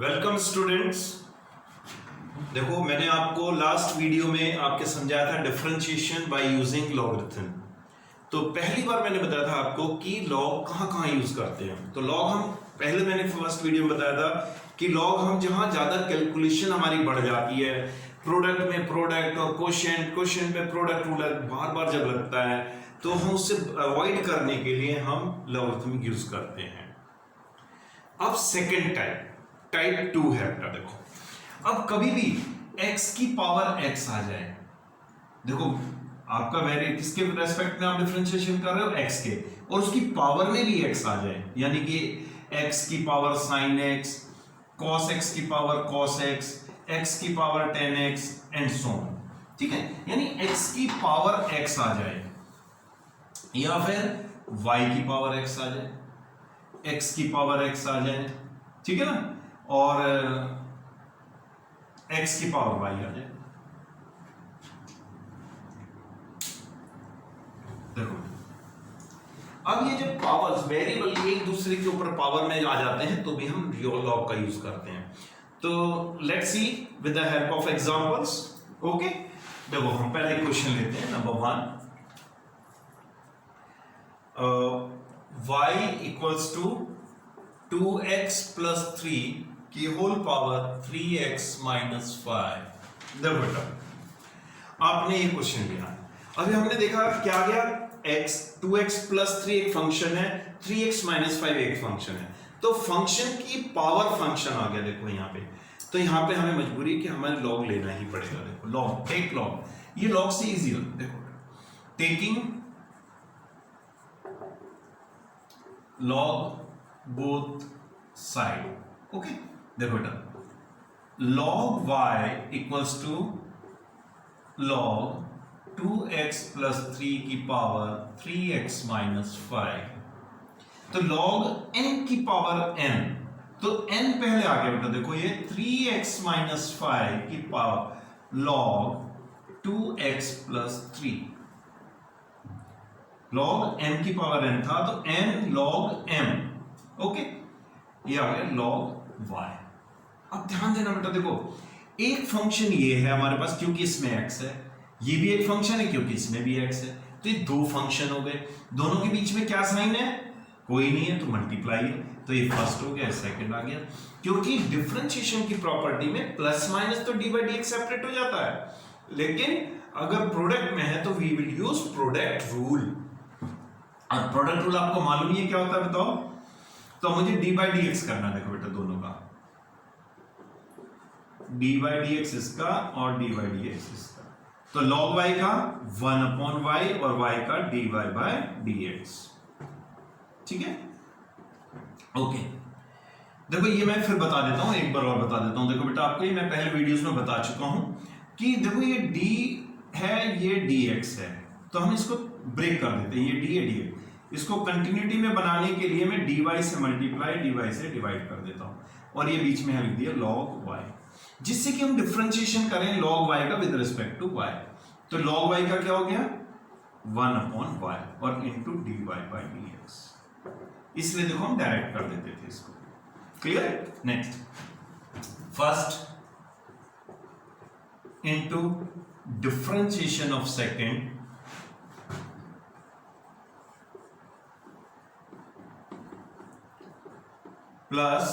Welcome students. देखो मैंने आपको लास्ट वीडियो में आपके समझाया था डिफरेंशिएशन बाय यूजिंग लॉगरिथम। तो पहली बार मैंने बताया था आपको कि लॉग कहाँ यूज करते हैं। तो लॉग हम पहले मैंने फर्स्ट वीडियो में बताया था कि लॉग हम जहाँ ज्यादा कैलकुलेशन हमारी बढ़ जाती है, प्रोडक्ट में प्रोडक्ट और क्वोशिएंट पे प्रोडक्ट रूल बार बार जब लगता है तो हम उससे अवॉइड करने के लिए हम लॉगरिथम यूज करते हैं। अब सेकेंड टाइप 2 है बेटा। देखो अब कभी भी x की पावर x आ जाए, देखो आपका वेरी किसके रेस्पेक्ट में आप डिफरेंशिएशन कर रहे हो, x के, और उसकी पावर में भी x आ जाए, यानी कि x की power sin x, cos x की पावर cos x, x की power tan x and so on. ठीक है, यानी x की पावर x आ जाए या फिर y की पावर x आ जाए, x की पावर x आ जाए, ठीक है ना, और x की पावर y आ जाए। देखो अब ये जब पावर्स वेरिएबल एक दूसरे के ऊपर पावर में आ जाते हैं तो भी हम रियल लॉग का यूज करते हैं। तो let's see with the help of examples. Okay, देखो हम पहले क्वेश्चन लेते हैं number 1। y equals to 2x plus 3 की होल पावर 3x माइनस 5। देखो बेटा आपने ये क्वेश्चन लिया, अभी हमने देखा क्या आ गया, x 2x प्लस 3 एक फंक्शन है, 3x माइनस 5 एक फंक्शन है, तो फंक्शन की पावर फंक्शन आ गया। देखो यहाँ पे, तो यहाँ पे हमें मजबूरी कि हमें लॉग लेना ही पड़ेगा। देखो लॉग, टेक लॉग, ये लॉग से इजी है। देखो taking log both side. Okay, देखो बेटा log y equals to log 2x plus 3 की पावर 3x माइनस 5। तो log n की पावर n, तो n पहले आ गया बेटा। देखो ये 3x माइनस 5 की power log 2x plus 3, log m की पावर n था तो n log m। ओके, ये आ गया log y। अब ध्यान देना बेटा, देखो एक फंक्शन ये है हमारे पास क्योंकि इसमें x है, ये भी एक फंक्शन है क्योंकि इसमें भी x है, तो ये दो फंक्शन हो गए। दोनों के बीच में क्या साइन है, कोई नहीं है, तो मल्टीप्लाई है, तो ये फर्स्ट हो गया, सेकंड आ गया। क्योंकि डिफरेंशिएशन की प्रॉपर्टी में प्लस माइनस तो d by d x separate हो जाता है, लेकिन अगर प्रोडक्ट में है तो we will use product rule. और प्रोडक्ट रूल आपको मालूम ही है क्या होता है, बताओ। तो मुझे डी बाई डी एक्स करना है। देखो बेटा दोनों का डी बाई डी एक्स इसका और डी बाई डी एक्स इसका, तो log y का 1 अपॉन y और y का dy बाय dx। ठीक है, ओके। देखो ये मैं फिर बता देता हूं, एक बार और बता देता हूं। देखो बेटा आपको ये मैं पहले वीडियोस में बता चुका हूं कि देखो ये d है, ये dx है, तो हम इसको ब्रेक कर देते हैं, ये d है dx, इसको कंटिन्यूटी में बनाने के लिए मैं dy से मल्टीप्लाई dy से डिवाइड कर देता हूं, और ये बीच में लिख दिया log y, जिससे कि हम डिफरेंशिएशन करें log y का विद रिस्पेक्ट टू y। तो log y का क्या हो गया 1 अपॉन y और इनटू dy बाय dx, इसलिए देखो हम डायरेक्ट कर देते थे इसको। Clear? Next, first into differentiation of second plus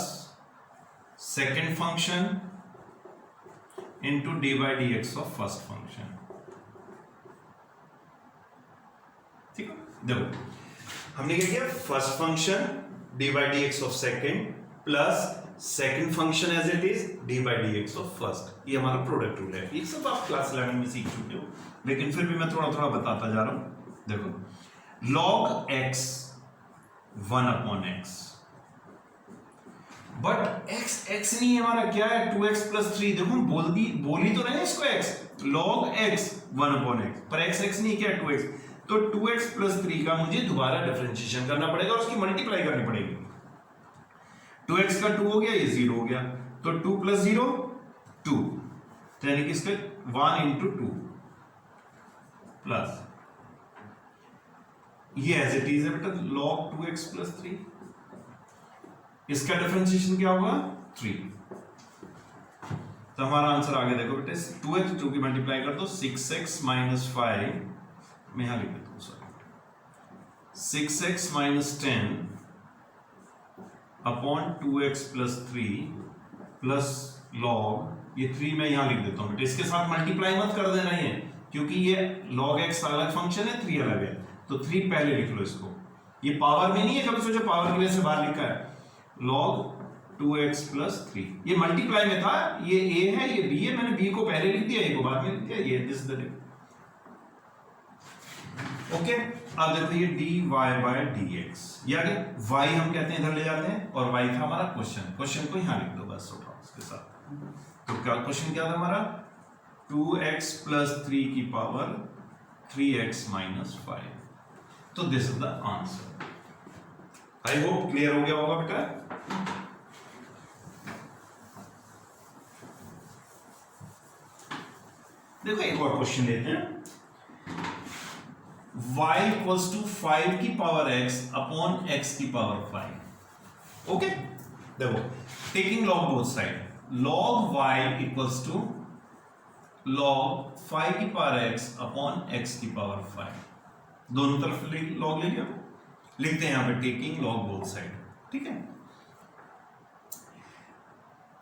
second function into d by dx of first function। ठीक है, देखो हमने क्या किया, first function d by dx of second plus second function as it is d by dx of first। ये हमारा product rule है, ये सब आप क्लास 11 में सीख चुके हो, लेकिन फिर भी मैं थोड़ा थोड़ा बताता जा रहा हूं। देखो log x 1 upon x, but x नहीं है हमारा, क्या है 2x प्लस 3। देखो हम बोल ही तो रहे हैं इसको x, log x 1 upon x, पर x नहीं, क्या 2x, तो 2x प्लस 3 का मुझे दोबारा डिफरेंशिएशन करना पड़ेगा और उसकी मल्टीप्लाई करनी पड़ेगी। 2x का 2 हो गया, ये 0 हो गया, तो 2 प्लस 0 2, यानी कि इसका 1 इंटू 2 प्लस ये एज इट इज है बेटा log 2x प्लस 3, इसका डिफरेंशिएशन क्या होगा 3। तो हमारा आंसर आगे देखो बेटे 2x 2 की मल्टीप्लाई कर दो 6x माइनस 5 मैं यहां लिख देता हूं sorry 6x minus 10 upon 2x plus 3 plus log ये 3 मैं यहां लिख देता हूं बेटे, इसके साथ मल्टीप्लाई मत कर देना ये, क्योंकि ये log x अलग फंक्शन है 3 अलग है, तो 3 पहले लिख लो इसको, ये पावर में नहीं है, कभी सोचो पावर की वजह से बाहर लिखा है log 2x प्लस 3, ये मल्टीप्लाई में था, ये a है ये b है, मैंने b को पहले लिख दिया a को बाद में लिख दिया, ये दिस द ओके। अब देखो ये dy बाय dx, ये आगे y हम कहते हैं इधर ले जाते हैं, और y था हमारा क्वेश्चन को यहां लिख दो बस उठाओ इसके साथ। तो क्या क्वेश्चन क्या था हमारा 2x प्लस 3 की पावर 3x माइनस 5, तो this is the answer. I hope clear हो गया होगा बेटा। देखो एक और क्वेश्चन लेते हैं, y इक्वल्स टू 5 की पावर x अपॉन x की पावर 5। ओके देखो taking log both side, log y equals to log 5 की पावर x अपॉन x की पावर 5, दोनों तरफ लॉग ले लिया, लिखते हैं यहां पे टेकिंग लॉग बोथ साइड, ठीक है।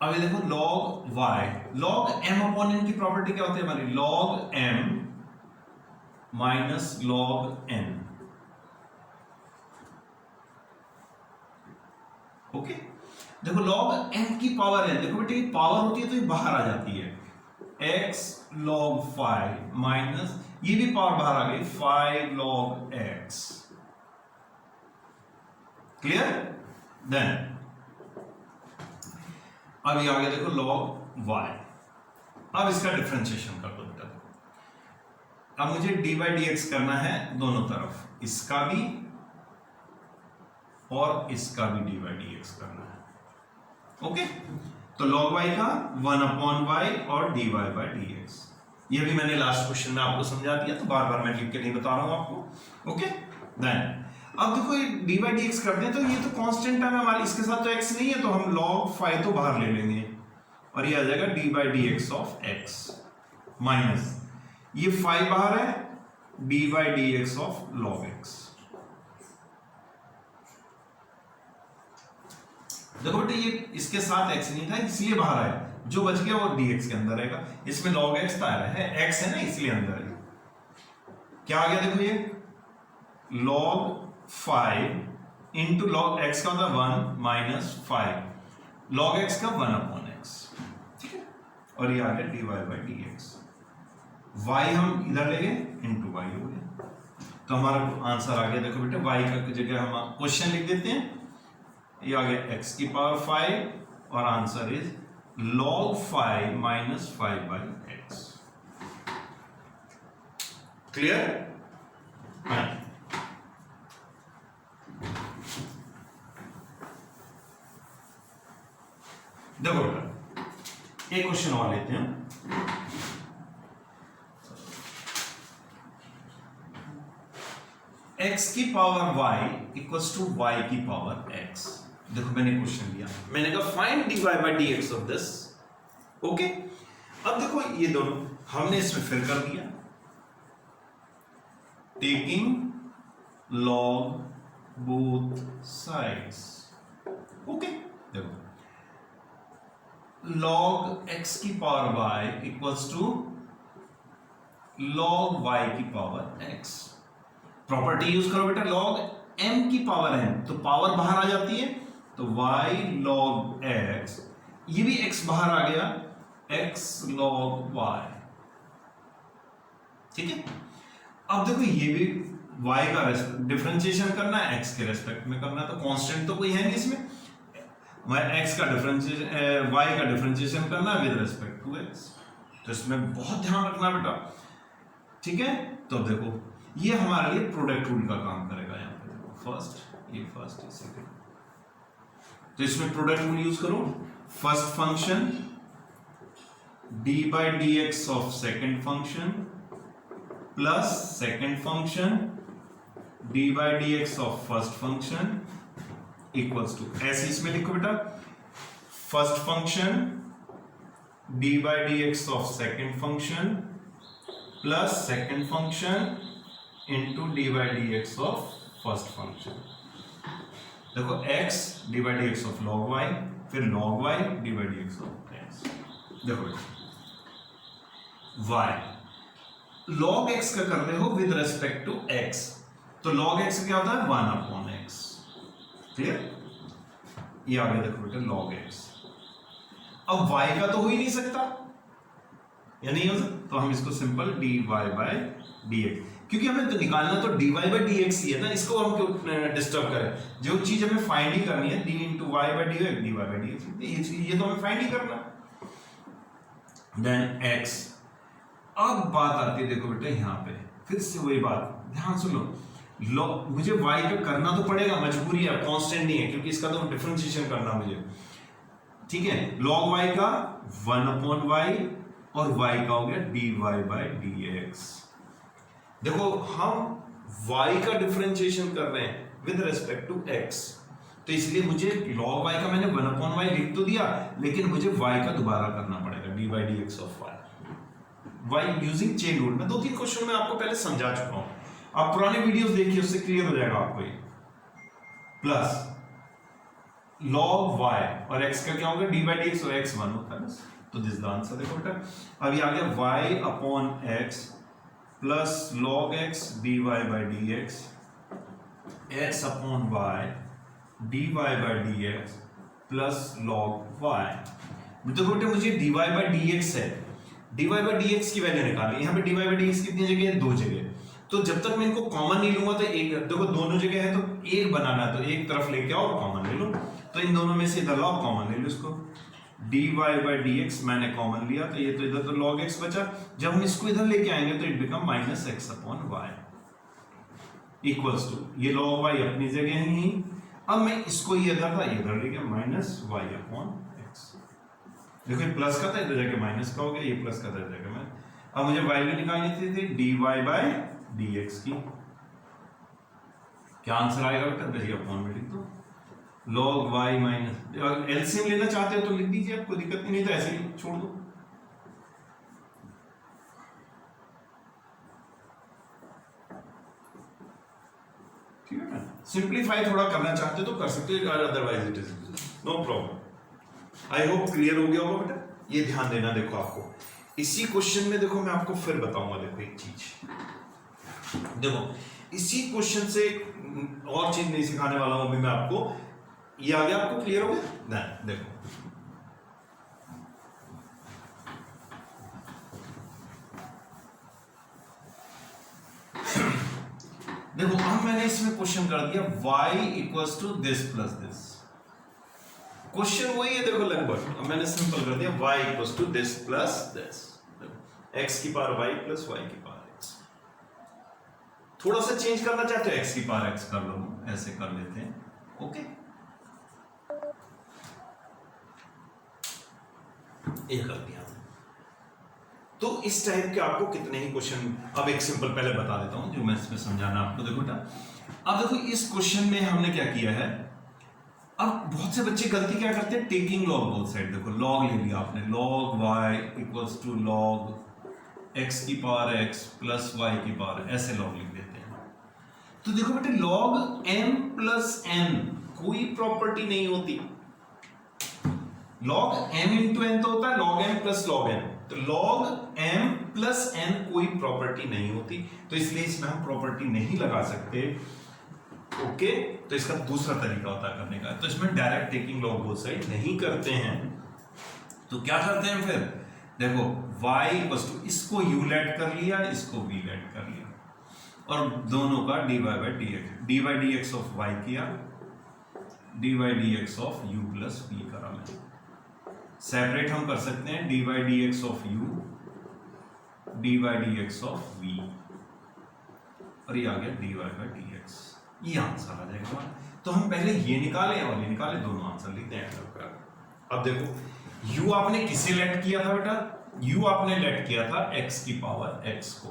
अब ये देखो log y, log m upon n की प्रॉपर्टी क्या होती है हमारी, log m minus log n। Okay देखो log m की पावर n, देखो बेटे पावर होती है तो ये बाहर आ जाती है, x log 5 माइनस ये भी पावर बाहर आ गई 5 log x, क्लियर। देन अब ये आगे देखो log y, अब इसका डिफरेंशिएशन कर दो बेटा। अब मुझे dy dx करना है दोनों तरफ, इसका भी और इसका भी dy dx करना है। ओके तो log y का 1 अपॉन y और dy बाय dx, ये भी मैंने लास्ट क्वेश्चन में आपको समझा दिया, तो बार बार मैं लिख के नहीं बता रहा हूं आपको। ओके देन अब देखो ये dy dx करते हैं, तो ये तो कांस्टेंट टर्म है हमारी, इसके साथ तो x नहीं है, तो हम log 5 तो बाहर ले लेंगे और ये आ जाएगा dy dx of x minus ये 5 बाहर है dy dx of log x। देखो बेटे ये इसके साथ x नहीं था इसलिए बाहर आया, जो बच गया वो dx के अंदर रहेगा, इसमें log x था है x है ना इसलिए अंदर है, क्या आ गया देखो ये log 5 इंटू log x का होता 1 माइनस 5 log x का 1 अपॉन x, ठीक है, और ये आ गया dy बाई dx, y हम इधर ले गए इंटू y हो गया, तो हमारा आंसर आ गया देखो बेटे y का जगह हम क्वेश्चन लिख देते हैं, ये आ गया x की पावर 5 और answer is log 5 minus 5 by x, clear. देखो बेटा एक क्वेश्चन और लेते हैं, x की power y equals to y की पावर x। देखो मैंने क्वेश्चन दिया, मैंने कहा find dy by dx of this. Okay अब देखो ये दोनों हमने इसमें फिल कर दिया, taking log both sides. Okay देखो log x की power y equals to log y की पावर x। प्रॉपर्टी यूज करो बेटा, log m की पावर n, तो पावर बाहर आ जाती है, तो y log x, ये भी x बाहर आ गया x log y, ठीक है। अब देखो ये भी y का डिफरेंशिएशन करना है, x के रेस्पेक्ट में करना है, तो कांस्टेंट तो कोई है नहीं इसमें, x का डिफरेंशिएशन y का डिफरेंशिएशन करना है विद रिस्पेक्ट टू x, तो इसमें बहुत ध्यान रखना बेटा, ठीक है। तो देखो ये हमारे लिए प्रोडक्ट रूल का काम करेगा, यहाँ पे देखो फर्स्ट ये सेकंड, तो इसमें प्रोडक्ट रूल यूज करो, first function dy by dx of second function plus second function dy by dx of first function equals to, ऐसे इसमें लिखो बेटा first function d by d x of second function plus second function into d by d x of first function. देखो x d by d x of log y, फिर log y d by d x of x। देखो y log x का कर रहे हो with respect to x, तो log x क्या होता है 1 अपॉन x। क्लियर? ये आगे देखो बेटा log x। अब y का तो हो ही नहीं सकता, या नहीं हो सकता, तो हम इसको सिंपल dy बाय dx, क्योंकि हमें तो निकालना तो dy बाय dx ही है ना, इसको हम क्यों डिस्टर्ब करें। जो चीज हमें फाइंड ही करनी है d into y by dx, dy by dx, ये तो हमें फाइंड ही करना। Then x। अब बात आती है देखो बेटा यहाँ पे फिर से वही बात, ध्यान सुन लो, मुझे y का करना तो पड़ेगा, मजबूरी है, कांस्टेंट नहीं है, क्योंकि इसका तो डिफरेंशिएशन करना मुझे। ठीक है, log y का 1 अपॉन y और y का हो गया dy बाय dx। देखो हम y का डिफरेंशिएशन कर रहे हैं विद रेस्पेक्ट टू x, तो इसलिए मुझे log y का मैंने 1 अपॉन y लिख तो दिया, लेकिन मुझे y का दोबारा करना पड़ेगा dy by dx of y using chain rule. मैं 2-3 क्वेश्चन में आपको पहले समझा चुका हूं, आप पुराने वीडियोस देखिए, उससे क्लियर हो जाएगा आपको ये। प्लस log y और x का क्या होगा dy बाई dx, और x 1 होता है बस, तो दिस द आंसर। देखो बेटा अभी आ गया y upon x plus log x dy by dx, x upon y dy by dx plus log y। देखो बेटा मुझे dy बाई dx है, dy बाई dx की वैल्यू निकाली, यहाँ पे dy बाई dx कितनी जगह है, 2 जगह, तो जब तक मैं इनको कॉमन नहीं लूंगा तो एक, देखो दोनों जगह है तो एक बनाना है, तो एक तरफ लेके आओ कॉमन ले लो, तो इन दोनों में से इधर लाओ कॉमन ले लो इसको, dy बाई dx मैंने कॉमन लिया, तो ये तो इधर तो log x बचा, जब हम इसको इधर लेके आएंगे तो it become minus x upon y equals to, ये log y अपनी जगह है, अब मैं इसको ये इधर था इधर लेके माइनस y अपॉन x। देखो ये प्लस का था, इधर जाके माइनस का हो गया, ये प्लस का था इधर जाके माइनस। अब मुझे वैल्यू निकालनी थी dy बाई dx की, क्या आंसर आएगा बेटा, देखिए अपॉन में लिख दो log y माइनस, एलसीएम लेना चाहते हो तो लिख दीजिए, आपको दिक्कत नहीं तो ऐसे ही छोड़ दो। ठीक है ना, सिंप्लीफाई थोड़ा करना चाहते हो तो कर सकते हो, otherwise it is no problem. I hope clear हो गया होगा बेटा, ये ध्यान देना। देखो आपको इसी क्वेश्चन में, देखो मैं आपको फिर बताऊंगा, देखो एक चीज, देखो इसी क्वेश्चन से और चीज नहीं सिखाने वाला हूं अभी मैं आपको, ये आ गया, आपको क्लियर हो गया ना। देखो देखो अब मैंने इसमें क्वेश्चन कर दिया y equals to this plus this, question वही है देखो लगभग, अब मैंने सिंपल कर दिया y equals to this plus this, x की पावर y प्लस y की पावर x। थोड़ा सा चेंज करना चाहते हो x की पावर x कर लो, ऐसे कर लेते हैं, ओके। ये कर दिया, तो इस टाइप के आपको कितने ही क्वेश्चन, अब एक सिंपल पहले बता देता हूं जो मैं इसमें समझाना आपको। देखो बेटा अब देखो इस क्वेश्चन में हमने क्या किया है, अब बहुत से बच्चे गलती क्या करते हैं, टेकिंग लॉग बोथ साइड, देखो लॉग ले लिया आपने, log y equals to log x की पावर x प्लस y की पावर, ऐसे लॉग लिख देते हैं। तो देखो बेटे log m प्लस n कोई प्रॉपर्टी नहीं होती, log m इंटू n तो होता है log m plus log n, तो log m प्लस n कोई प्रॉपर्टी नहीं होती, तो इसलिए इसमें हम प्रॉपर्टी नहीं लगा सकते, ओके। तो इसका दूसरा तरीका होता है करने का, तो इसमें direct taking log both side नहीं करते हैं, तो क्या करते हैं फिर, देखो y इक्वल्स टू, इसको u लेट कर लिया, इसको v लेट कर लिया, और दोनों का dy by dx of y किया, dy by dx of u plus v करा मैंने। सेपरेट हम कर सकते हैं dy by dx of u, dy by dx of v, और ये आ गया dy बाई dx, ये आंसर आ जाएगा हमारा। तो हम पहले ये निकाले और ये निकाले, दोनों आंसर लिखते हैं। अब देखो u आपने किसे लेट किया था बेटा, u आपने लेट किया था x की पावर x को,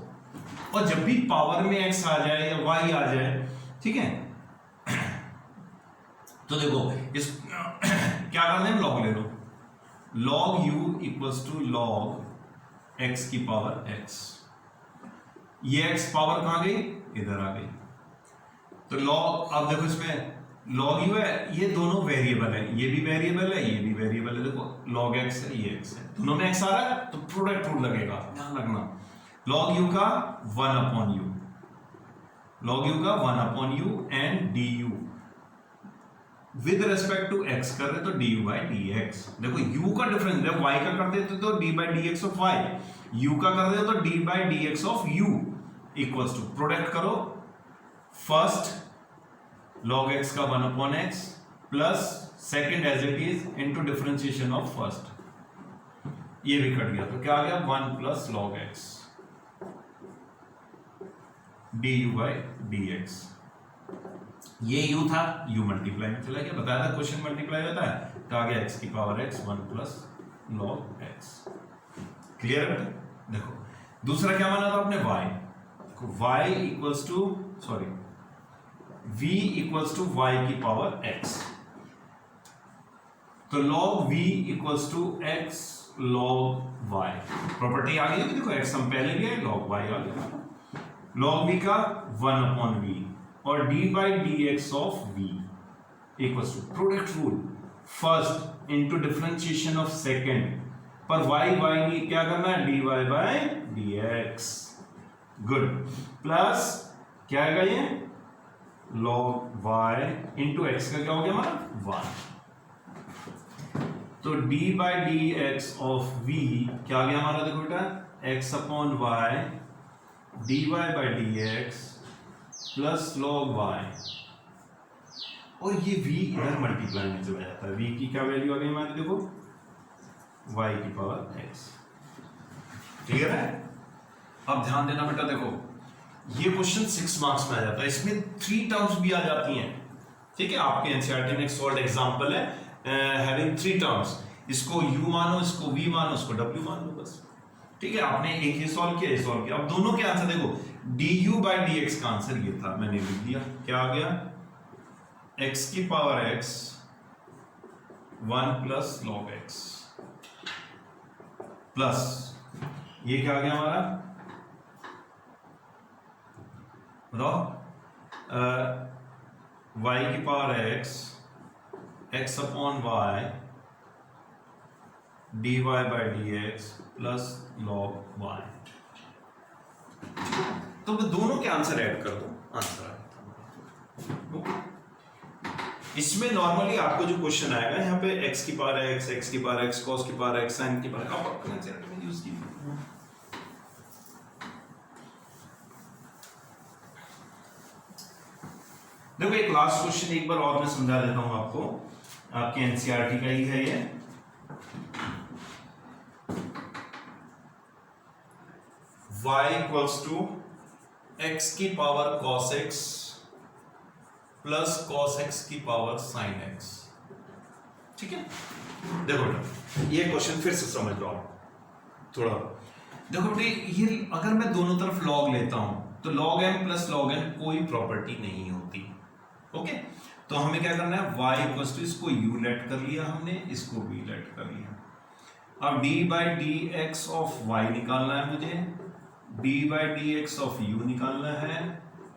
और जब भी पावर में x आ जाए या y आ जाए, ठीक है, तो देखो इस क्या करना है, लॉग ले लो, log u equals to log x की पावर x। ये x पावर कहां गई, इधर आ गई। तो log, अब देखो इसमें log u है, ये दोनों वेरिएबल है, ये भी वेरिएबल है, ये भी वेरिएबल है। देखो log x है, ये x है, दोनों में x आ रहा है, तो प्रोडक्ट रूल लगेगा, ध्यान रखना। log u का 1 अपॉन u, log u का 1 upon u and du with respect to x कर रहे तो du बाई dx। देखो u का डिफरेंस है, y का करते तो d by dx of y, u का कर रहे तो d by dx of u equals to product करो, फर्स्ट log x का 1 upon x plus second as it is into differentiation of first, ये भी कट गया तो क्या आ गया 1 plus log x du by dx। ये u था, u मल्टीप्लाई में चला गया, बताया था क्वेश्चन मल्टीप्लाई होता है, तो आ गया x की power x 1 plus log x। Clear है बेटा। देखो दूसरा क्या माना था आपने y, देखो y equals to sorry v equals to y की पावर x, तो log v equals to x log y। Property आ गई है, देखो x हम पहले लिया है, log y आ गया, log v का 1 अपॉन v और d by dx of v equals to product rule, first into differentiation of second, पर y नहीं क्या करना है, dy by dx, good, plus क्या आएगा ये log y इंटू x का क्या हो गया हमारा 1, तो d by dx of v क्या आ गया हमारा, देखो बेटा x upon y dy by dx plus log y, और ये v इधर मल्टीप्लाई में चला जाता है, v की क्या वैल्यू आ गई हमारी, देखो y की पावर x। क्लियर है। अब ध्यान देना बेटा, देखो ये क्वेश्चन 6 मार्क्स में आ जाता है, इसमें 3 टर्म्स भी आ जाती हैं, ठीक है। आपके एनसीईआरटी में एक सॉल्व एग्जांपल है हैविंग 3 टर्म्स, इसको u मानो, इसको v मानो, इसको w मान लो, बस ठीक है। आपने एक ये सॉल्व किया, ये सॉल्व किया, अब दोनों के आंसर देखो, du बाई dx का आंसर ये था, मैंने लिख दिया, क्या आ गया x की power x 1 plus log x plus ये क्या आ गया हमारा, बताओ y की power x upon y dy by dx plus log y। तो मैं दोनों के आंसर ऐड कर दो, आंसर आएगा। इसमें नॉर्मली आपको जो क्वेश्चन आएगा यहाँ पे x की पावर x की पावर x cos की पावर x sin की पावर आप अपने यूज कीजिए। देखो एक लास्ट क्वेश्चन एक बार और मैं समझा देता हूं आपको, आपके एनसीईआरटी का ही है ये। y इक्वल्स टू x की power cos x plus cos x की पावर sin x, ठीक है। देखो बेटा ये क्वेश्चन फिर से समझ लो थोड़ा। देखो बेटे ये अगर मैं दोनों तरफ log लेता हूं तो log m plus log n कोई प्रॉपर्टी नहीं होती, ओके। तो हमें क्या करना है, y इक्वल्स टू इसको u लेट कर लिया हमने, इसको v लेट कर लिया। अब d by d x of y निकालना है मुझे, d by d x of u निकालना है,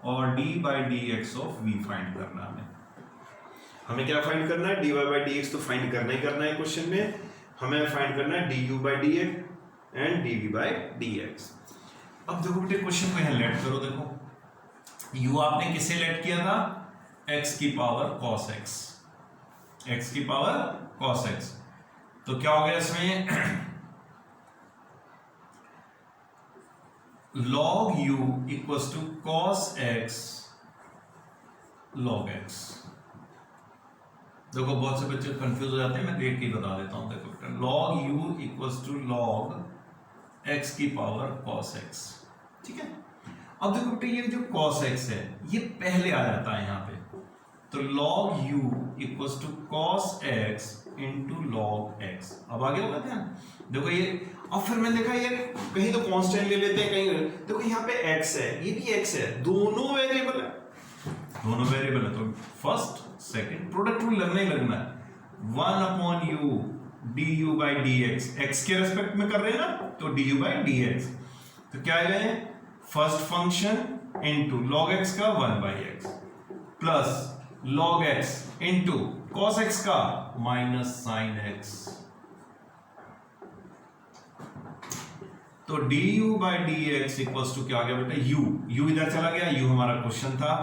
और d by d x of v find करना है। हमें क्या फाइंड करना है, dy बाई डी एक्स तो फाइंड करना ही करना है क्वेश्चन में, हमें फाइंड करना है du by d x and dv by d x. अब देखो बेटे क्वेश्चन को यहाँ लेट करो, देखो u आपने किसे लेट किया था, x की पावर cos x, x की पावर cos x, तो क्या हो गया इसमें log u equals to cos x log x। देखो बहुत से बच्चे कंफ्यूज हो जाते हैं, मैं देख के बता देता हूं। देखो log u equals to log x की पावर cos x, ठीक है। अब देखो बेटे ये जो cos x है ये पहले आ जाता है यहाँ पे, तो log u equals to cos x into log x। अब आगे होगा ध्यान, देखो ये, अब फिर मैंने देखा ये कहीं तो कांस्टेंट ले लेते हैं, कहीं देखो यहाँ पे x है, ये भी x है, दोनों वेरिएबल है, दोनों वेरिएबल है, तो फर्स्ट सेकंड प्रोडक्ट रूल लगना ही लगना है। 1 upon u du by d x, x के रेस्पेक्ट में कर रहे हैं ना, तो du बाई डी एक्स। तो क्या आएगा ये first function into log x का 1 by x plus log x into cos x का माइनस sin x। तो du by d x equals to क्या आ गया बेटा u इधर चला गया, u हमारा क्वेश्चन था,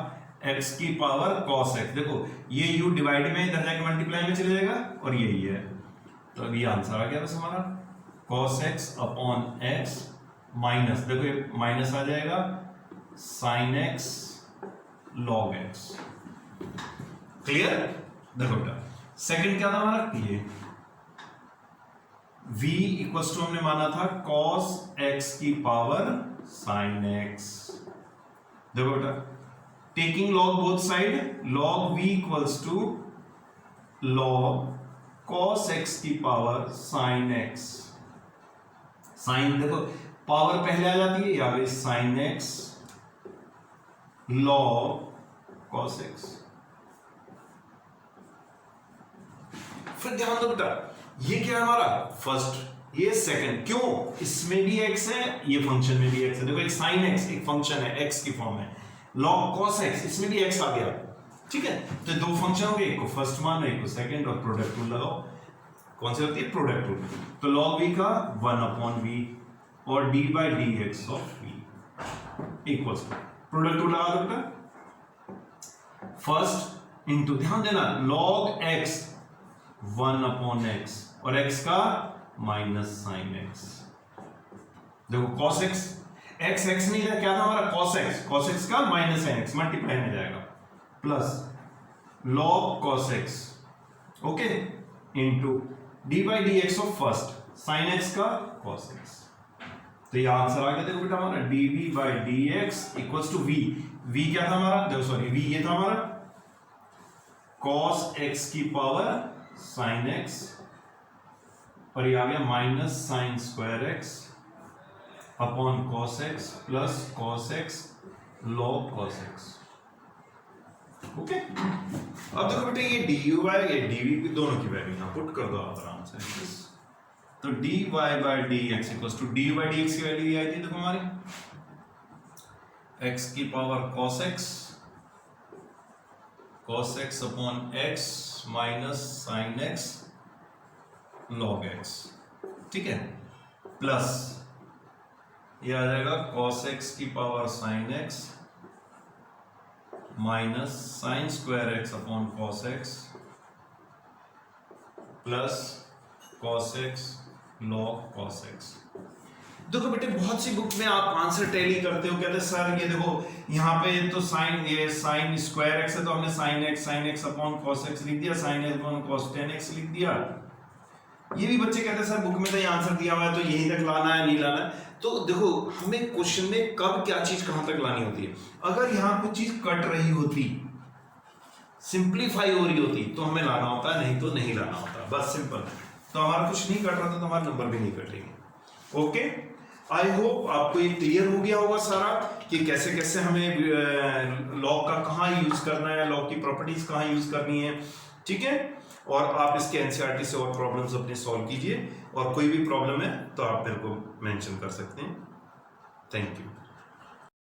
x की पावर cos x। देखो ये u डिवाइड में इधर जाके मल्टीप्लाई में चले जाएगा और यही है, तो अभी आंसर आ गया बस हमारा cos x upon x minus, देखो ये माइनस आ जाएगा sin x log x। Clear? देखो बेटा सेकंड क्या था हमारा, ये v इक्वल्स टू हमने माना था cos x की पावर sin x। देखो बेटा taking log both side, log v equals to log cos x की पावर sin x। sin देखो पावर पहले आ जाती है, या फिर sin x log cos x। फिर ध्यान दो बेटा ये क्या है हमारा फर्स्ट, ये सेकंड, क्यों इसमें भी x है, ये फंक्शन में भी x है। देखो एक sin x एक फंक्शन है x की फॉर्म में, log cos x इसमें भी x आ गया, ठीक है। तो दो फंक्शन हो गए, एक को फर्स्ट मान एक को सेकंड, और प्रोडक्ट रूल लगाओ। कौन सी होती है प्रोडक्ट रूल। तो log v का 1 अपॉन v और d by d x of v equals product rule लगा दो बेटा। फर्स्ट इंटू, ध्यान देना log x 1 अपॉन x और x का माइनस साइन x। देखो cos x x नहीं था, क्या था हमारा cos x का माइनस साइन x मल्टीप्लाई में जाएगा, plus log cos x okay into d by d x of first sine x का cos x। तो ये आंसर आ गया देखो बेटा हमारा dv by d x equals to v क्या था हमारा, देखो सॉरी v ये था हमारा cos x की पावर sin x, और ये आ गया minus sine square x upon cos x plus cos x log cos x। Okay अब देखो बेटे ये du बाई ये dv दोनों की वैल्यू यहां पुट कर दो आप आराम से। तो dy by d x equals to du by d x की वैल्यू ये आई थी देखो हमारी x की power cos x upon x minus sine x log x, ठीक है, प्लस ये आ जाएगा cos x की power sin x minus sine square x upon cos x plus cos x log cos x। देखो बेटे बहुत सी बुक में आप आंसर टैली करते हो, कहते सर ये देखो यहाँ पे तो ये साइन स्क्वायर x है तो हमने sine x upon cos x लिख दिया, sign x upon cos 10x लिख दिया। ये भी बच्चे कहते हैं सर बुक में तो ये आंसर दिया हुआ है तो यहीं तक लाना है नहीं लाना है। तो देखो हमें क्वेश्चन में कब क्या चीज कहां तक लानी होती है, अगर यहाँ कुछ चीज कट रही होती सिंप्लीफाई हो रही होती तो हमें लाना होता है, नहीं तो नहीं लाना होता, बस सिंपल। तो हमारा कुछ नहीं कट रहा था तो हमारा नंबर भी नहीं कटेंगे। ओके आई होप आपको ये क्लियर हो गया होगा सारा कि कैसे कैसे हमें लॉग का कहाँ यूज करना है, लॉग की प्रॉपर्टीज कहाँ यूज करनी है, ठीक है। और आप इसके एनसीईआरटी से और प्रॉब्लम्स अपने सॉल्व कीजिए, और कोई भी प्रॉब्लम है तो आप मेरे को मेंशन कर सकते हैं। Thank you.